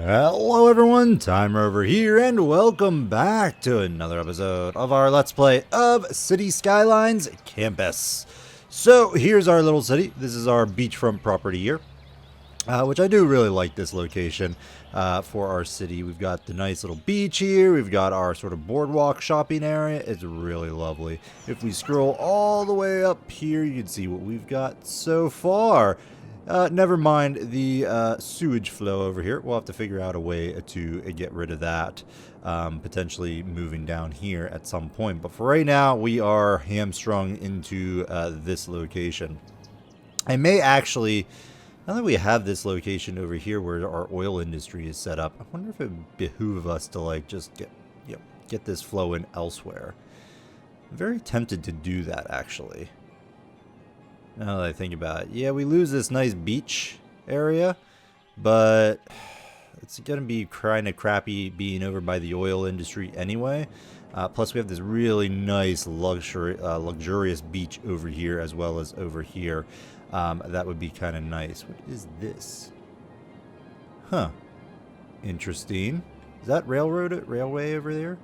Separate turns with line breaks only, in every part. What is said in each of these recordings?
Hello everyone, Timer over here, and welcome back to another episode of our Let's Play of Cities Skylines Campus. So here's our little city. This is our beachfront property here, which I do really like this location for our city. We've got the nice little beach here. We've got our sort of boardwalk shopping area. It's really lovely. If we scroll all the way up here, you can see what we've got so far. Never mind the sewage flow over here. We'll have to figure out a way to get rid of that, potentially moving down here at some point. But for right now, we are hamstrung into this location. I may actually, now that we have this location over here where our oil industry is set up, I wonder if it would behoove us to like just get this flowing elsewhere. I'm very tempted to do that actually. Now that I think about it. Yeah, we lose this nice beach area, but it's going to be kind of crappy being over by the oil industry anyway. Plus, we have this really nice luxurious beach over here as well as over here. That would be kind of nice. What is this? Huh. Interesting. Is that railway over there?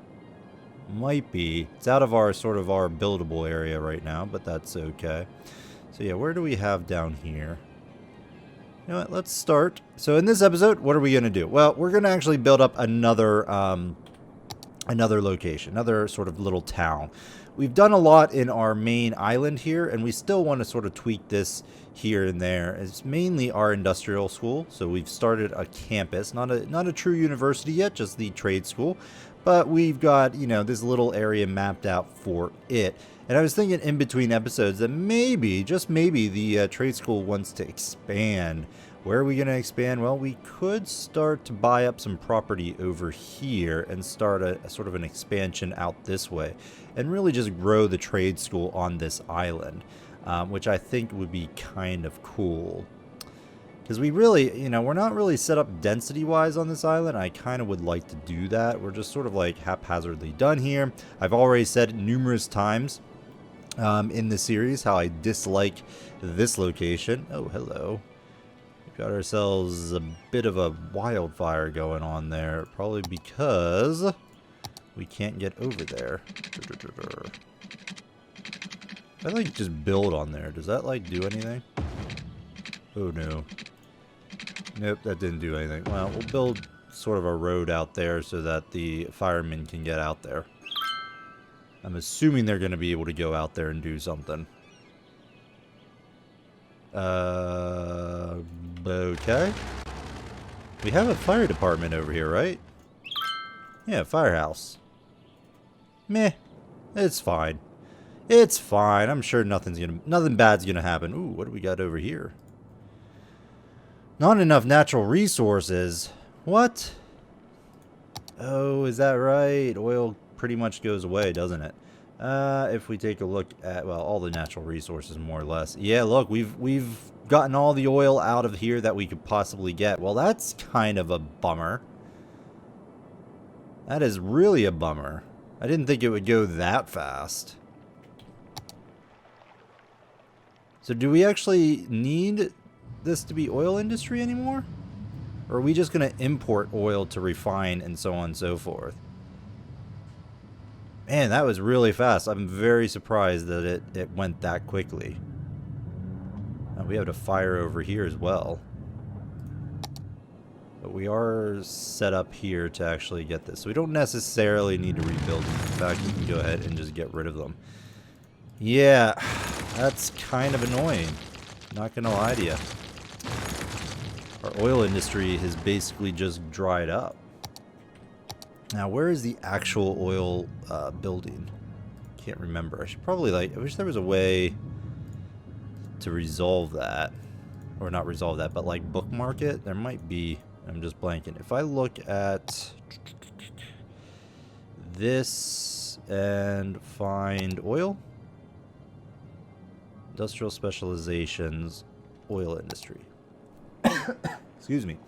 Might be. It's out of our our buildable area right now, but that's okay. So yeah, where do we have down here? You know what, let's start. So in this episode, what are we going to do? Well, we're going to actually build up another location, another sort of little town. We've done a lot in our main island here, and we still want to sort of tweak this here and there. It's mainly our industrial school, so we've started a campus, not a true university yet, just the trade school. But we've got, you know, this little area mapped out for it. And I was thinking in between episodes that maybe, just maybe, the trade school wants to expand. Where are we going to expand? Well, we could start to buy up some property over here and start a sort of an expansion out this way. And really just grow the trade school on this island, which I think would be kind of cool. Because we really, you know, we're not really set up density-wise on this island. I kind of would like to do that. We're just sort of like haphazardly done here. I've already said numerous times in the series how I dislike this location. Oh, hello. We've got ourselves a bit of a wildfire going on there. Probably because we can't get over there. I like just build on there. Does that like do anything? Oh no. Nope, that didn't do anything. Well, we'll build sort of a road out there so that the firemen can get out there. I'm assuming they're going to be able to go out there and do something. Okay. We have a fire department over here, right? Yeah, firehouse. Meh. It's fine. It's fine. I'm sure nothing bad's gonna happen. Ooh, what do we got over here? Not enough natural resources. What? Oh, is that right? Oil pretty much goes away, doesn't it? If we take a look at, well, all the natural resources more or less. Yeah, look, we've gotten all the oil out of here that we could possibly get. Well, that's kind of a bummer. That is really a bummer. I didn't think it would go that fast. So do we actually need this to be oil industry anymore? Or are we just going to import oil to refine and so on and so forth? Man, that was really fast. I'm very surprised that it went that quickly. Now we have a fire over here as well. But we are set up here to actually get this. So we don't necessarily need to rebuild them. In fact, we can go ahead and just get rid of them. Yeah, that's kind of annoying. Not gonna lie to you. Our oil industry has basically just dried up. Now, where is the actual oil building? Can't remember. I should probably I wish there was a way to resolve that. Or not resolve that, but like bookmark it. There might be. I'm just blanking. If I look at this and find oil. Industrial specializations, oil industry. Excuse me.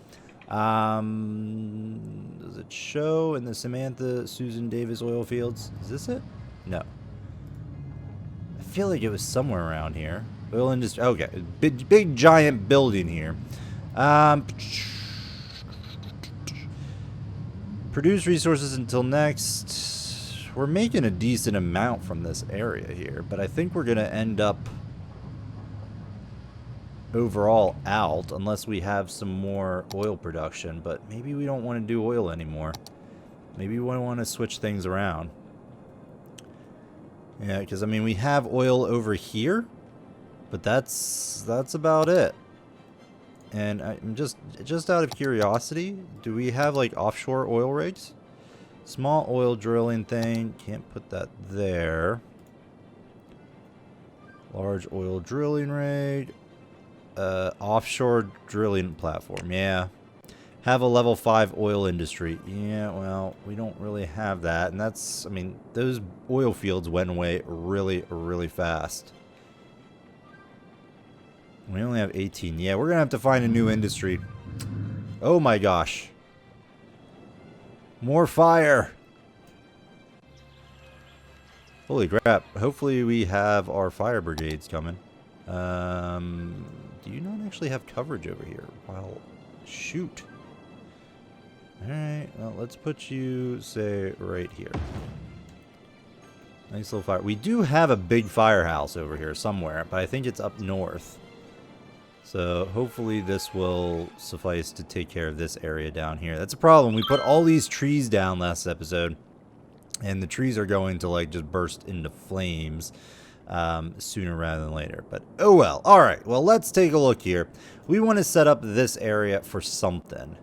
Does it show in the Samantha Susan Davis oil fields? Is this it? No. I feel like it was somewhere around here. Oil industry. Okay, big giant building here. Produce resources until next. We're making a decent amount from this area here, but I think we're going to end up overall out unless we have some more oil production, but maybe we don't want to do oil anymore. Maybe we want to switch things around. Yeah, because I mean we have oil over here, but that's about it. And I'm just out of curiosity, do we have like offshore oil rigs? Small oil drilling thing, can't put that there. Large oil drilling rig. Offshore drilling platform, yeah. Have a level 5 oil industry. Yeah, well, we don't really have that. And that's, I mean, those oil fields went away really, really fast. We only have 18. Yeah, we're going to have to find a new industry. Oh my gosh. More fire. Holy crap. Hopefully we have our fire brigades coming. Do you not actually have coverage over here? Well, shoot. Alright, well, let's put you, say, right here. Nice little fire. We do have a big firehouse over here somewhere, but I think it's up north. So hopefully this will suffice to take care of this area down here. That's a problem. We put all these trees down last episode, and the trees are going to, like, just burst into flames. Sooner rather than later, but oh well. All right, well, let's take a look here. We want to set up this area for something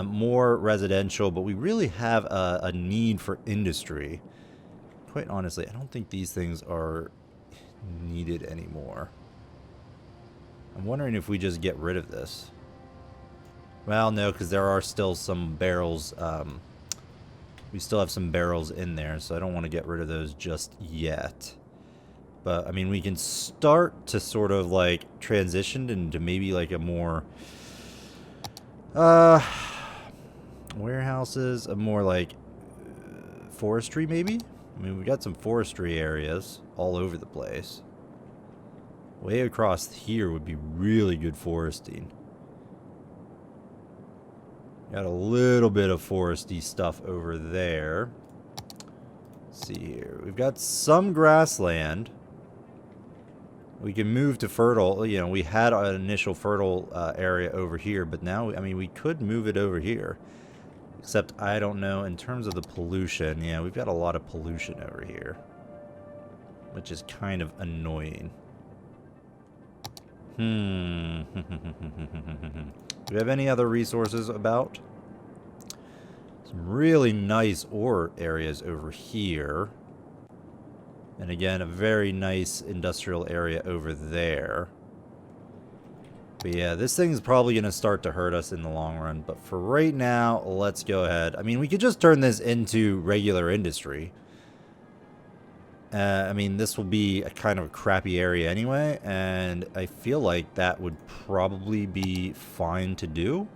more residential, but we really have a need for industry. Quite honestly, I don't think these things are needed anymore. I'm wondering if we just get rid of this. Well, no, because there are still some barrels. We still have some barrels in there, so I don't want to get rid of those just yet. But, I mean, we can start to sort of, like, transition into maybe, like, a more, warehouses, a more, like, forestry, maybe? I mean, we got some forestry areas all over the place. Way across here would be really good foresting. Got a little bit of foresty stuff over there. Let's see here. We've got some grassland. We can move to fertile. You know, we had an initial fertile area over here, but now, I mean, we could move it over here. Except, I don't know, in terms of the pollution, yeah, we've got a lot of pollution over here. Which is kind of annoying. Do we have any other resources about? Some really nice ore areas over here. And again, a very nice industrial area over there. But yeah, this thing's probably going to start to hurt us in the long run. But for right now, let's go ahead. I mean, we could just turn this into regular industry. I mean, this will be a kind of a crappy area anyway. And I feel like that would probably be fine to do.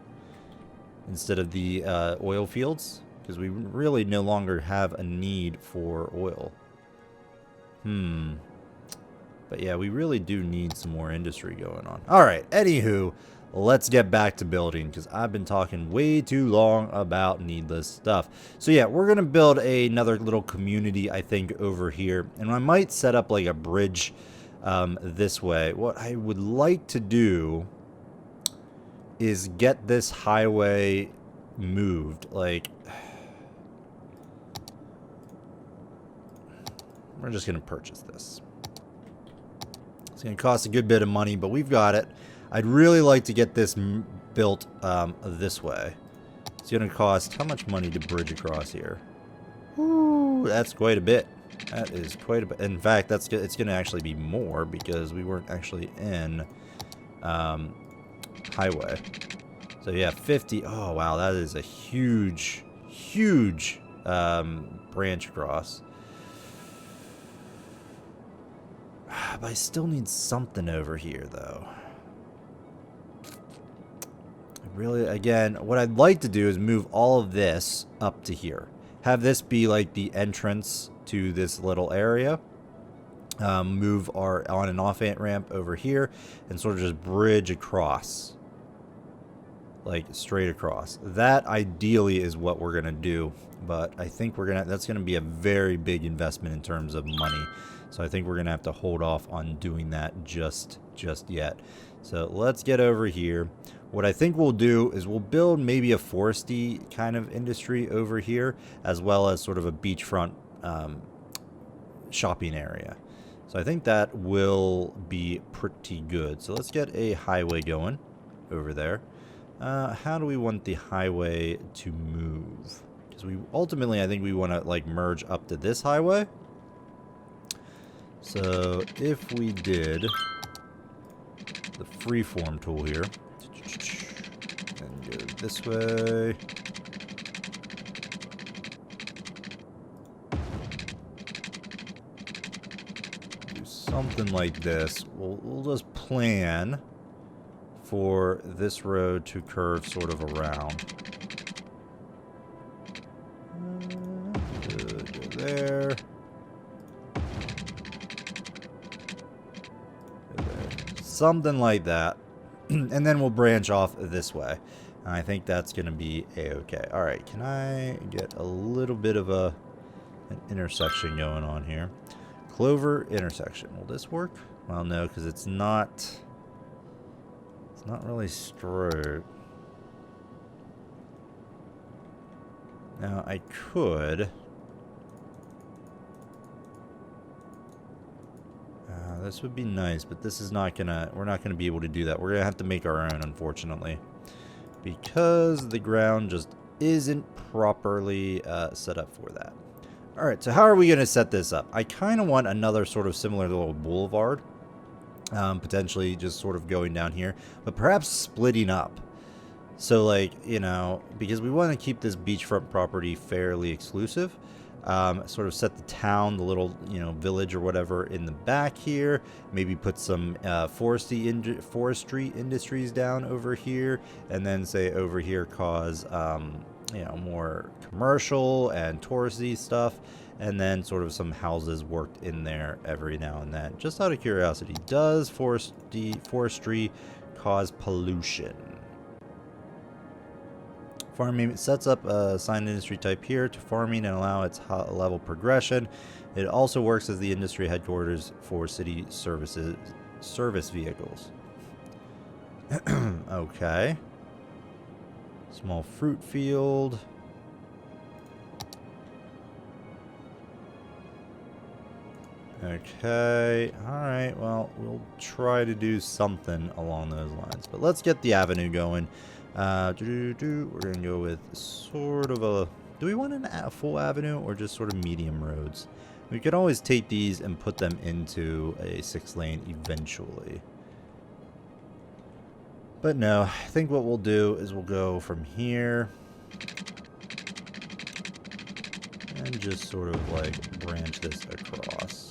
Instead of the oil fields. Because we really no longer have a need for oil. But yeah, we really do need some more industry going on. Alright, anywho, let's get back to building, because I've been talking way too long about needless stuff. So yeah, we're going to build another little community, I think, over here. And I might set up like a bridge this way. What I would like to do is get this highway moved. Like, we're just going to purchase this. It's going to cost a good bit of money, but we've got it. I'd really like to get this built this way. It's going to cost how much money to bridge across here? Ooh, that's quite a bit. That is quite a bit. In fact, it's going to actually be more because we weren't actually in highway. So yeah, 50. Oh, wow, that is a huge, huge branch across. But I still need something over here, though. Really, again, what I'd like to do is move all of this up to here. Have this be like the entrance to this little area. Move our on and off ramp over here and sort of just bridge across. like straight across. That ideally is what we're gonna do, but I think that's gonna be a very big investment in terms of money. So I think we're gonna have to hold off on doing that just yet. So let's get over here. What I think we'll do is we'll build maybe a foresty kind of industry over here, as well as sort of a beachfront shopping area. So I think that will be pretty good. So let's get a highway going over there. How do we want the highway to move? Because we ultimately, I think we want to like merge up to this highway. So if we did the freeform tool here and go this way. Do something like this. We'll just plan for this road to curve sort of around. Go there. Something like that. And then we'll branch off this way. And I think that's going to be a-okay. Alright, can I get a little bit of an intersection going on here? Clover intersection. Will this work? Well, no, because it's not really straight. Now, I could... this would be nice, but this is not gonna... We're not gonna be able to do that. We're gonna have to make our own, unfortunately. Because the ground just isn't properly set up for that. Alright, so how are we gonna set this up? I kind of want another sort of similar little boulevard. Potentially just sort of going down here, but perhaps splitting up. So like, you know, because we want to keep this beachfront property fairly exclusive, sort of set the town, the little, you know, village or whatever in the back here, maybe put some forestry industries down over here, and then say over here cause, you know, more commercial and touristy stuff. And then sort of some houses worked in there every now and then. Just out of curiosity, does forestry cause pollution? Farming sets up a assigned industry type here to farming and allow its level progression. It also works as the industry headquarters for city service vehicles. Okay. Small fruit field. Okay, alright, well, we'll try to do something along those lines. But let's get the avenue going. We're going to go with sort of a... Do we want a full avenue or just sort of medium roads? We could always take these and put them into a 6-lane eventually. But no, I think what we'll do is we'll go from here and just sort of like branch this across.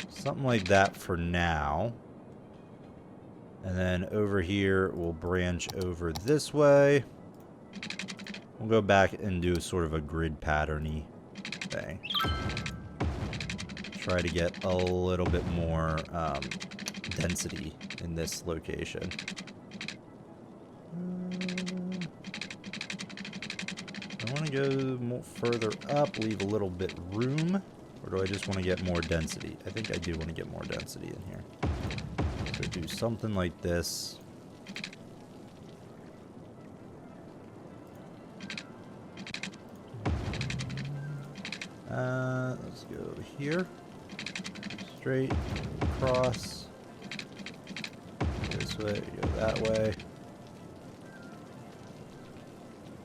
Something like that for now. And then over here, we'll branch over this way. We'll go back and do sort of a grid pattern-y thing. Try to get a little bit more density in this location. I want to go more further up, leave a little bit room, or do I just want to get more density? I think I do want to get more density in here. So do something like this. Let's go here. Straight across. This way, go that way.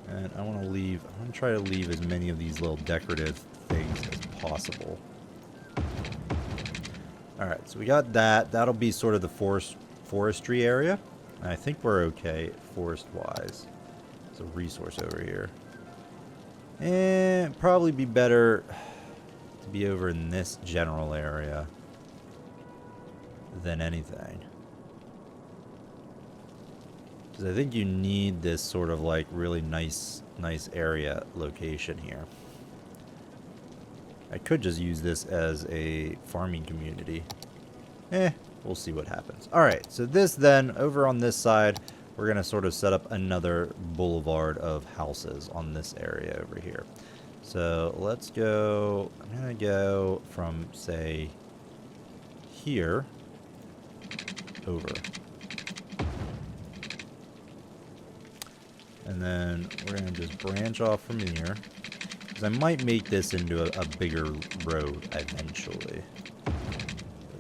And I want to try to leave as many of these little decorative things as possible. Alright, so we got that. That'll be sort of the forestry area. And I think we're okay forest-wise. There's a resource over here. And probably be better to be over in this general area than anything. Because I think you need this sort of like really nice area location here. I could just use this as a farming community. we'll see what happens. All right, so this then, over on this side, we're going to sort of set up another boulevard of houses on this area over here. So let's go, I'm going to go from, say, here over. And then we're going to just branch off from here. Because I might make this into a bigger road eventually.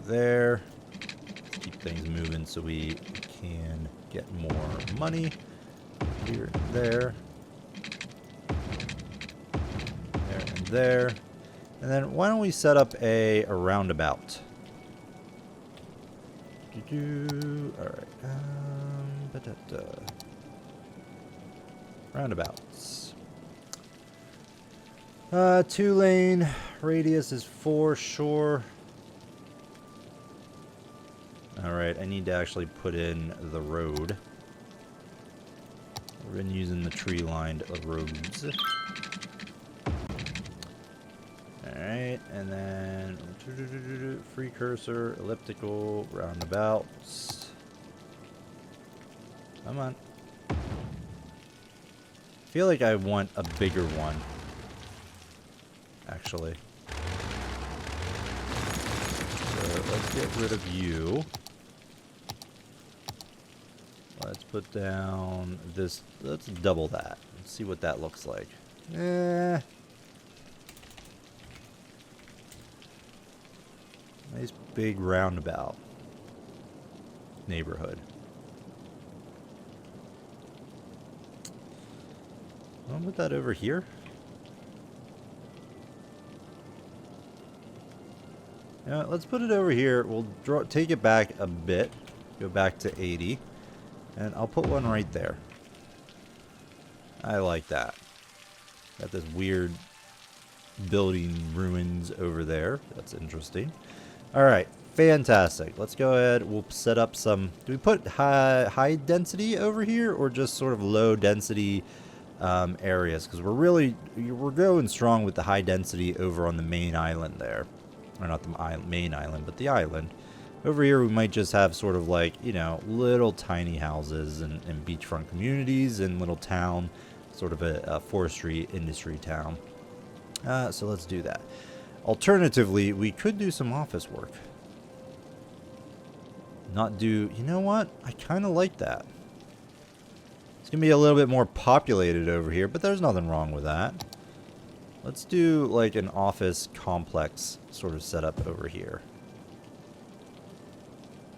There. Let's keep things moving so we can get more money. Here and there. There and there. And then why don't we set up a roundabout? Alright. Roundabouts. 2-lane. Radius is 4, sure. Alright, I need to actually put in the road. We've been using the tree-lined roads. Alright, and then free cursor, elliptical, roundabouts. Come on. I feel like I want a bigger one. Actually. So let's get rid of you. Let's put down this. Let's double that. Let's see what that looks like. Nice big roundabout neighborhood. I'll put that over here. Yeah, let's put it over here. We'll take it back a bit. Go back to 80. And I'll put one right there. I like that. Got this weird building ruins over there. That's interesting. Alright, fantastic. Let's go ahead. We'll set up some... Do we put high density over here? Or just sort of low density areas? Because we're going strong with the high density over on the main island there. Or not the main island, but the island. Over here we might just have sort of like, you know, little tiny houses and beachfront communities and little town. Sort of a forestry industry town. So let's do that. Alternatively, we could do some office work. You know what? I kind of like that. It's going to be a little bit more populated over here, but there's nothing wrong with that. Let's do like an office complex sort of setup over here.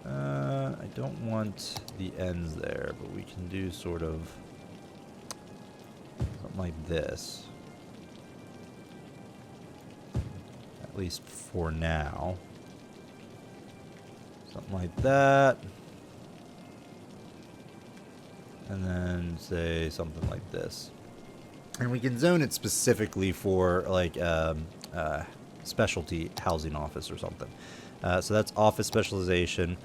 I don't want the ends there, but we can do sort of something like this. At least for now. Something like that. And then say something like this. And we can zone it specifically for like specialty housing office or something. So that's office specialization.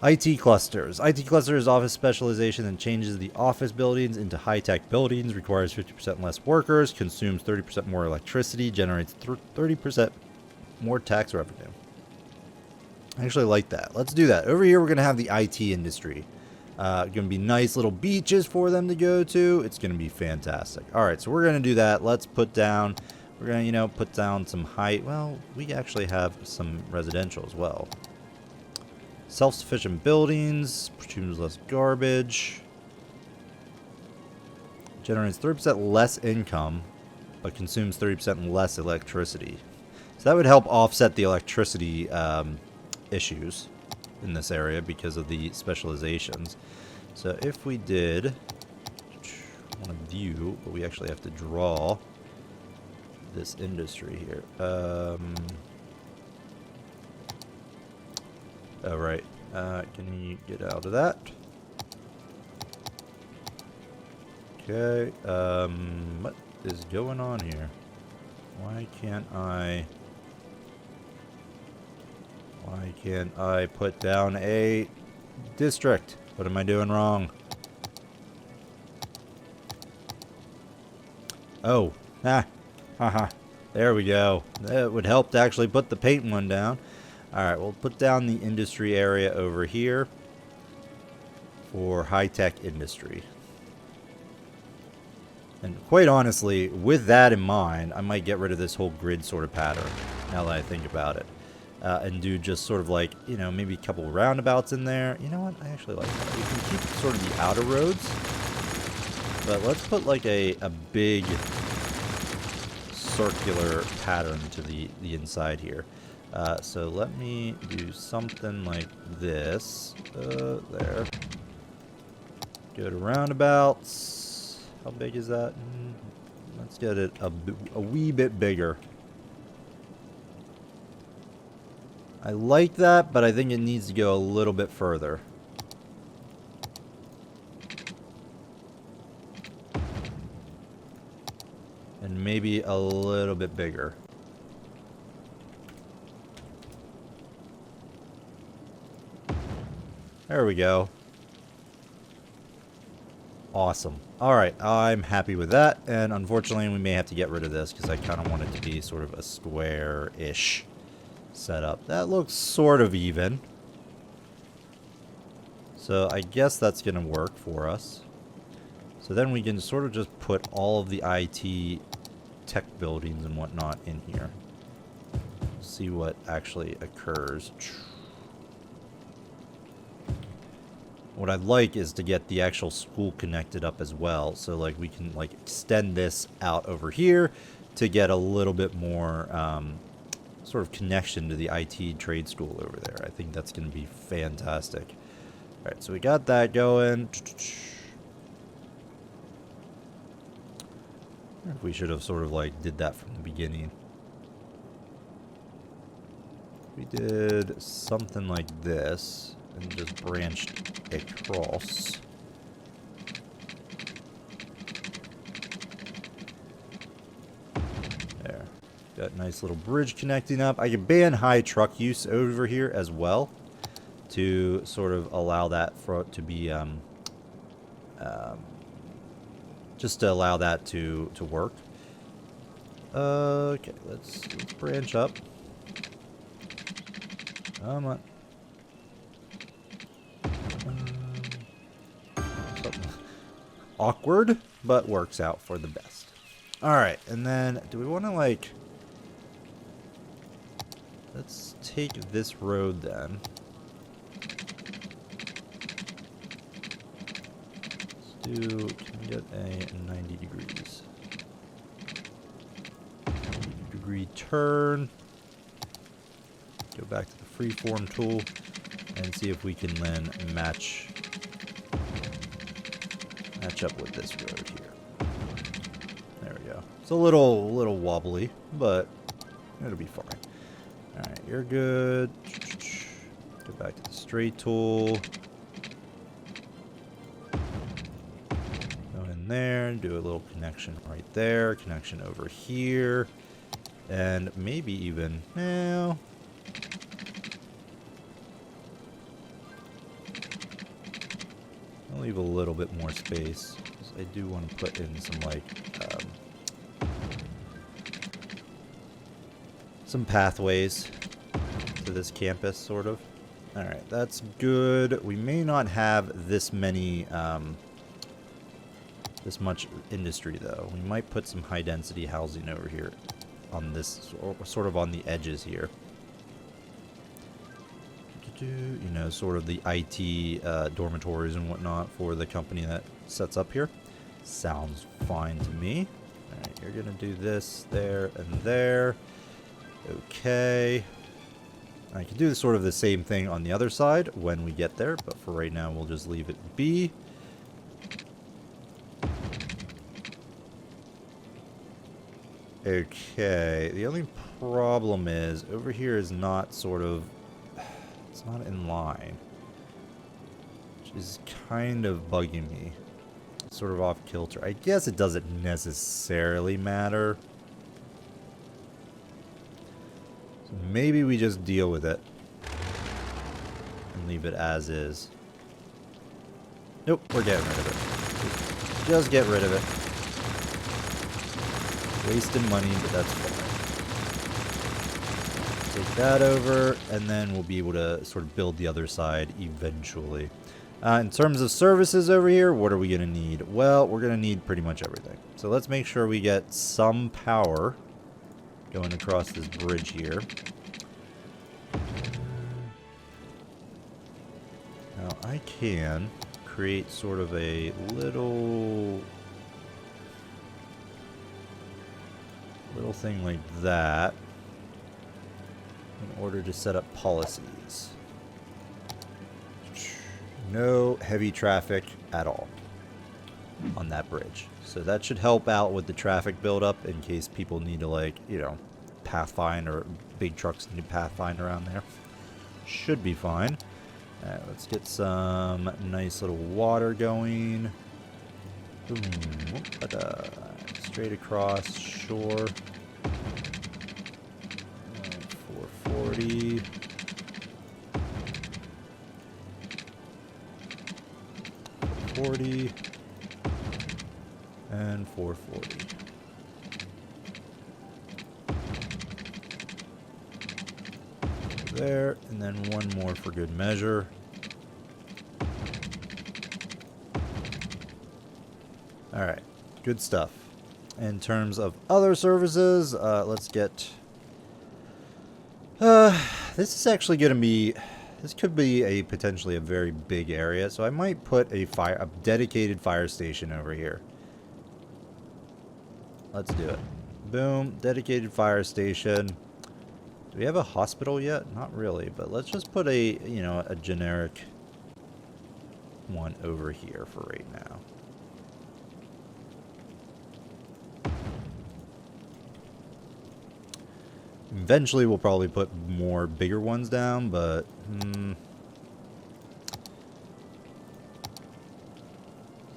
IT clusters. IT cluster is office specialization and changes the office buildings into high-tech buildings, requires 50% less workers, consumes 30% more electricity, generates 30% more tax revenue. I actually like that. Let's do that. Over here, we're going to have the IT industry. Going to be nice little beaches for them to go to. It's going to be fantastic. All right, so we're going to do that. Let's put down... We're going to, put down some height. Well, we actually have some residential as well. Self-sufficient buildings, consumes less garbage. Generates 30% less income, but consumes 30% less electricity. So that would help offset the electricity issues in this area because of the specializations. So if we did, I want to view, but we actually have to draw this industry here. Oh, right. Can you get out of that? Okay. What is going on here? Why can't I put down a district? What am I doing wrong? Oh. Ah. Haha. There we go. That would help to actually put the paint one down. Alright, we'll put down the industry area over here for high-tech industry. And quite honestly, with that in mind, I might get rid of this whole grid sort of pattern, now that I think about it. And do just sort of like, you know, maybe a couple roundabouts in there. You know what? I actually like that. We can keep sort of the outer roads. But let's put like a big circular pattern to the inside here. So let me do something like this. There. Go to roundabouts. How big is that? Let's get it a wee bit bigger. I like that, but I think it needs to go a little bit further. And maybe a little bit bigger. There we go. Awesome. Alright, I'm happy with that. And unfortunately, we may have to get rid of this because I kind of want it to be sort of a square-ish setup. That looks sort of even. So I guess that's going to work for us. So then we can sort of just put all of the IT tech buildings and whatnot in here. See what actually occurs. What I'd like is to get the actual school connected up as well. So like we can like extend this out over here to get a little bit more sort of connection to the IT trade school over there. I think that's going to be fantastic. All right, so we got that going. We should have sort of like did that from the beginning. We did something like this and just branched across. There. Got a nice little bridge connecting up. I can ban high truck use over here as well to sort of allow that for to be just to allow that to work. Okay, let's branch up. Come on. Something awkward, but works out for the best. Alright, and then do we want to like... Let's take this road then. Can we get a 90 degrees? 90-degree turn. Go back to the freeform tool and see if we can then match up with this road here. There we go. It's a little wobbly, but it'll be fine. All right, you're good. Go back to the straight tool. There, do a little connection right there, connection over here, and maybe even now. I'll leave a little bit more space because I do want to put in some like some pathways to this campus, sort of. All right, that's good. We may not have this many. This much industry though. We might put some high density housing over here on this, sort of on the edges here. You know, sort of the IT dormitories and whatnot for the company that sets up here. Sounds fine to me. Alright, you're gonna do this there and there. Okay. I can do sort of the same thing on the other side when we get there, but for right now we'll just leave it be. Okay, the only problem is over here is not sort of, it's not in line, which is kind of bugging me. It's sort of off kilter. I guess it doesn't necessarily matter. So maybe we just deal with it and leave it as is. Nope, we're getting rid of it. Just get rid of it. Wasting money, but that's fine. Take that over, and then we'll be able to sort of build the other side eventually. In terms of services over here, what are we going to need? Well, we're going to need pretty much everything. So let's make sure we get some power going across this bridge here. Now, I can create sort of a little thing like that in order to set up policies. No heavy traffic at all on that bridge. So that should help out with the traffic buildup in case people need to, like, you know, pathfind, or big trucks need to pathfind around there. Should be fine. Alright, let's get some nice little water going. Boom. Straight across, sure. 440. 440. And 440. There, and then one more for good measure. Alright, good stuff. In terms of other services, let's get... this is actually going to be... This could be potentially a very big area, so I might put a dedicated fire station over here. Let's do it. Boom, dedicated fire station. Do we have a hospital yet? Not really, but let's just put a generic one over here for right now. Eventually, we'll probably put more bigger ones down, but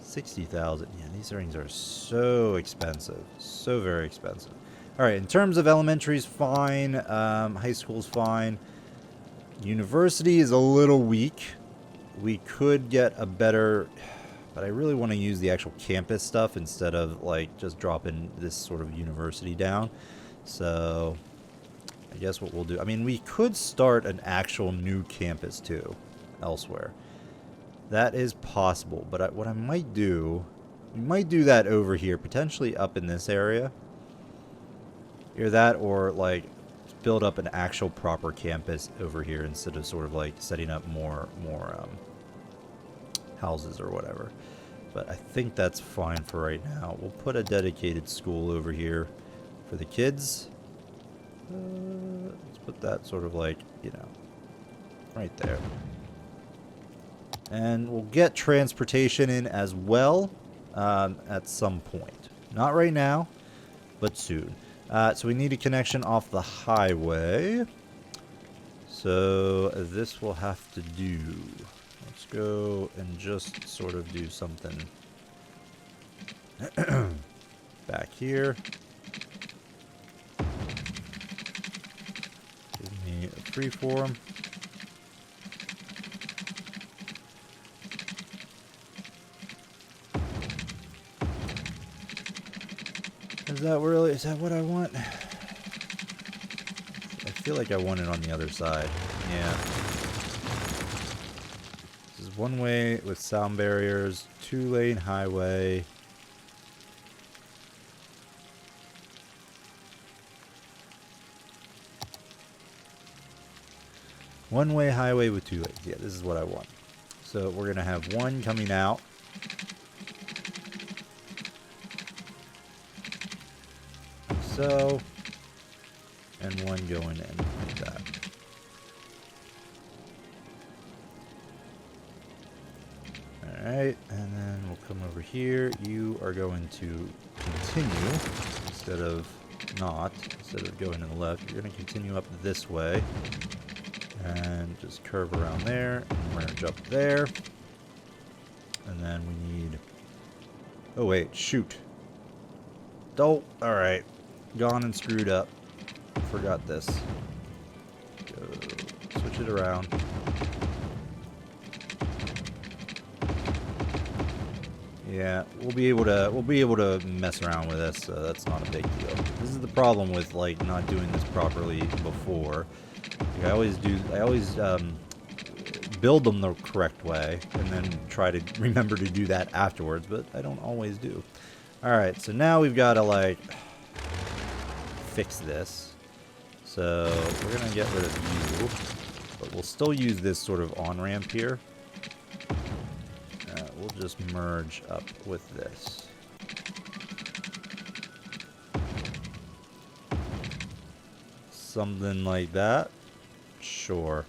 60,000. Yeah, these rings are so expensive, so very expensive. All right, in terms of elementary's fine, high school's fine. University is a little weak. We could get a better, but I really want to use the actual campus stuff instead of like just dropping this sort of university down. So I guess what we'll do, I mean, we could start an actual new campus too, elsewhere. That is possible, but what I might do, we might do that over here, potentially up in this area. Either that or like build up an actual proper campus over here instead of sort of like setting up more houses or whatever. But I think that's fine for right now. We'll put a dedicated school over here for the kids. Let's put that sort of like, you know, right there. And we'll get transportation in as well at some point. Not right now, but soon. So we need a connection off the highway. So this will have to do. Let's go and just sort of do something back here. Give me a freeform. Is that what I want? I feel like I want it on the other side. Yeah. This is one way with sound barriers, 2-lane highway. One-way highway with 2 lanes. Yeah, this is what I want. So we're going to have one coming out. So, and one going in like that. Alright, and then we'll come over here. You are going to continue instead of going to the left. You're going to continue up this way and just curve around there and merge up there. And then we need, oh wait, shoot. Oh, alright. Gone and screwed up. Forgot this. Go switch it around. Yeah, we'll be able to mess around with this, so that's not a big deal. This is the problem with like not doing this properly before. Like, I always build them the correct way and then try to remember to do that afterwards, but I don't always do. Alright, so now we've got to like fix this. So we're gonna get rid of you, but we'll still use this sort of on-ramp here. We'll just merge up with this. Something like that. Sure.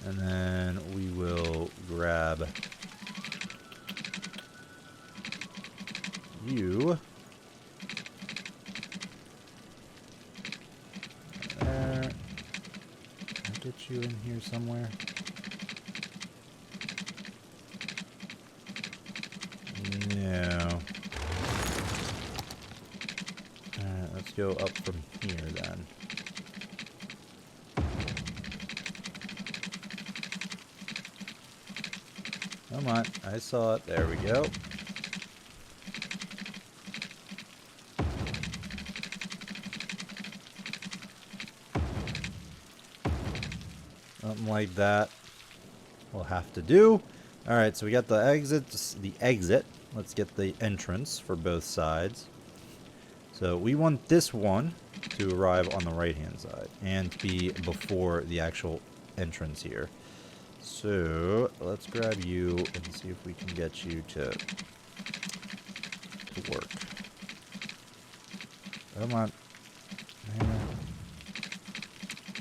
And then we will grab you. There. I'll get you in here somewhere. No. Alright, let's go up from here then. Come on, I saw it. There we go. Something like that we'll have to do. Alright, so we got the exit. Let's get the entrance for both sides. So we want this one to arrive on the right-hand side and be before the actual entrance here. So let's grab you and see if we can get you to work. Come on.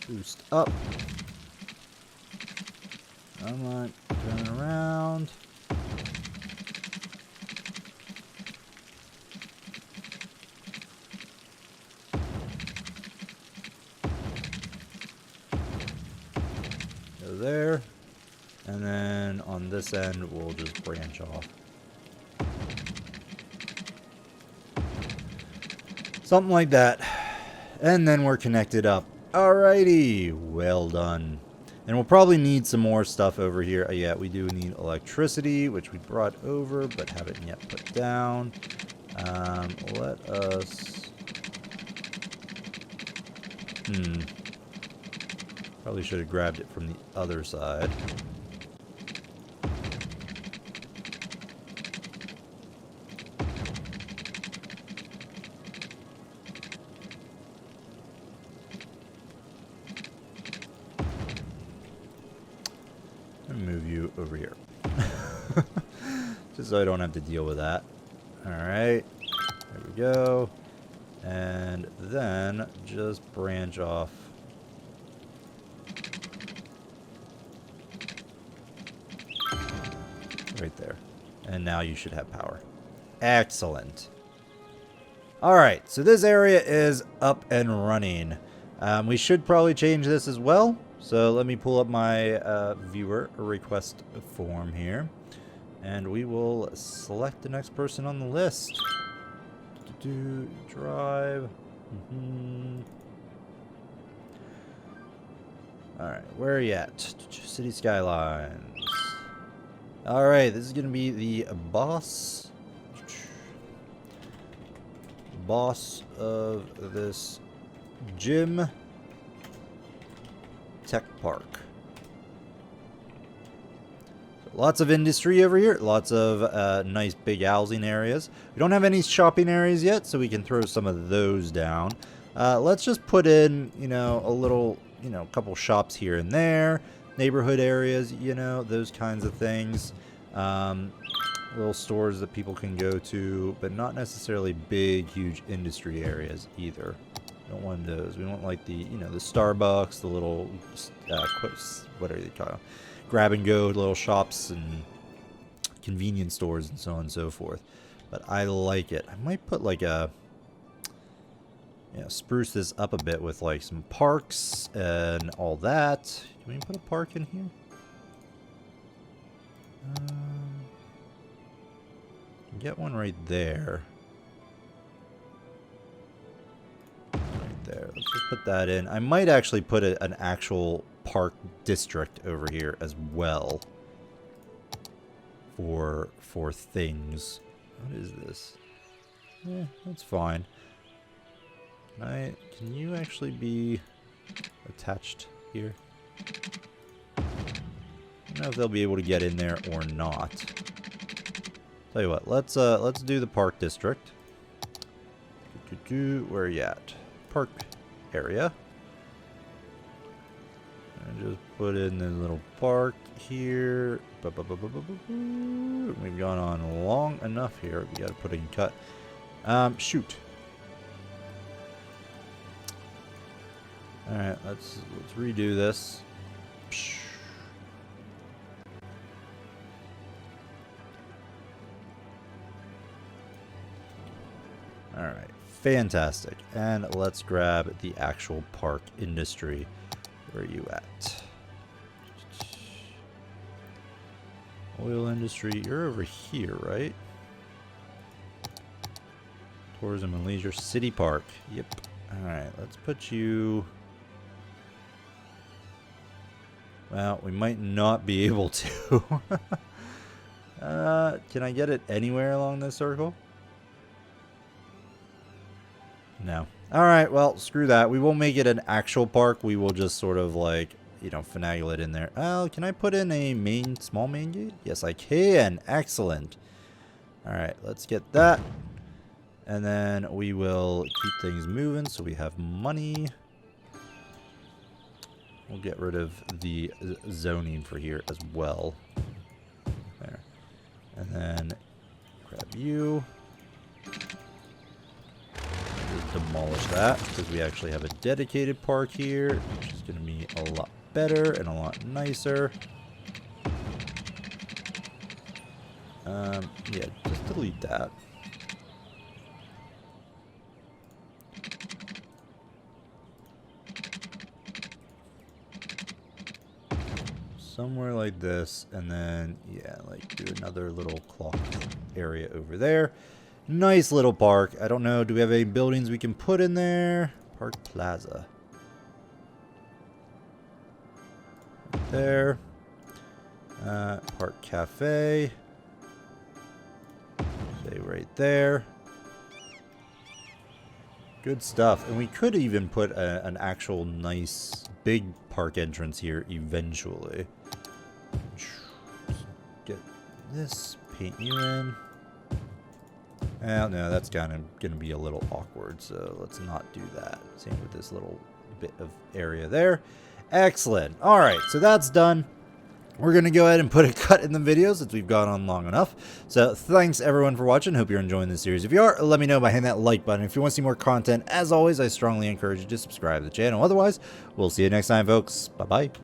Boost up. Come on, turn around. Go there. And then on this end, we'll just branch off. Something like that. And then we're connected up. Alrighty, well done. And we'll probably need some more stuff over here. Yeah, we do need electricity, which we brought over, but haven't yet put down. Let us... Probably should have grabbed it from the other side. Move you over here. Just so I don't have to deal with that. Alright. There we go. And then just branch off. Right there. And now you should have power. Excellent. Alright, so this area is up and running. We should probably change this as well. So let me pull up my viewer request form here. And we will select the next person on the list. Drive. Alright, where are you at? Cities Skylines. Alright, this is going to be the boss of this gym tech park. So lots of industry over here, lots of nice big housing areas. We don't have any shopping areas yet, so we can throw some of those down. Let's just put in, you know, a little, you know, couple shops here and there, neighborhood areas, you know, those kinds of things. Little stores that people can go to, but not necessarily big, huge industry areas either. We don't want those. We want like the, you know, the Starbucks, the little, what are they called? Grab and go little shops and convenience stores and so on and so forth. But I like it. I might put like a, you know, spruce this up a bit with like some parks and all that. Can we put a park in here? Get one right there. Right there. Let's just put that in. I might actually put an actual park district over here as well. for things. What is this? That's fine. Can you actually be attached here? I don't know if they'll be able to get in there or not. Tell you what, let's do the park district. Where are you at? Park area. And just put in the little park here. We've gone on long enough here. We gotta put in cut. Shoot. Alright, let's redo this. Alright, fantastic. And let's grab the actual park industry. Where are you at? Oil industry, you're over here, right? Tourism and leisure, city park. Yep. Alright, let's put you... Well, we might not be able to. Can I get it anywhere along this circle? No. Alright, well, screw that. We won't make it an actual park. We will just sort of like, you know, finagle it in there. Oh, can I put in a small main gate? Yes, I can. Excellent. Alright, let's get that. And then we will keep things moving so we have money. We'll get rid of the zoning for here as well. There. And then grab you. Just demolish that because we actually have a dedicated park here, which is going to be a lot better and a lot nicer. Yeah, just delete that. Somewhere like this, and then, yeah, like do another little clock area over there. Nice little park. I don't know, do we have any buildings we can put in there? Park Plaza. Right there. Park Cafe. Say right there. Good stuff. And we could even put an actual nice big park entrance here eventually. Get this, paint you in. Well, no, that's kind of going to be a little awkward, so let's not do that. Same with this little bit of area there. Excellent. All right, so that's done. We're going to go ahead and put a cut in the video since we've gone on long enough. So thanks everyone for watching. Hope you're enjoying this series. If you are, let me know by hitting that like button. If you want to see more content, as always, I strongly encourage you to subscribe to the channel. Otherwise, we'll see you next time, folks. Bye-bye.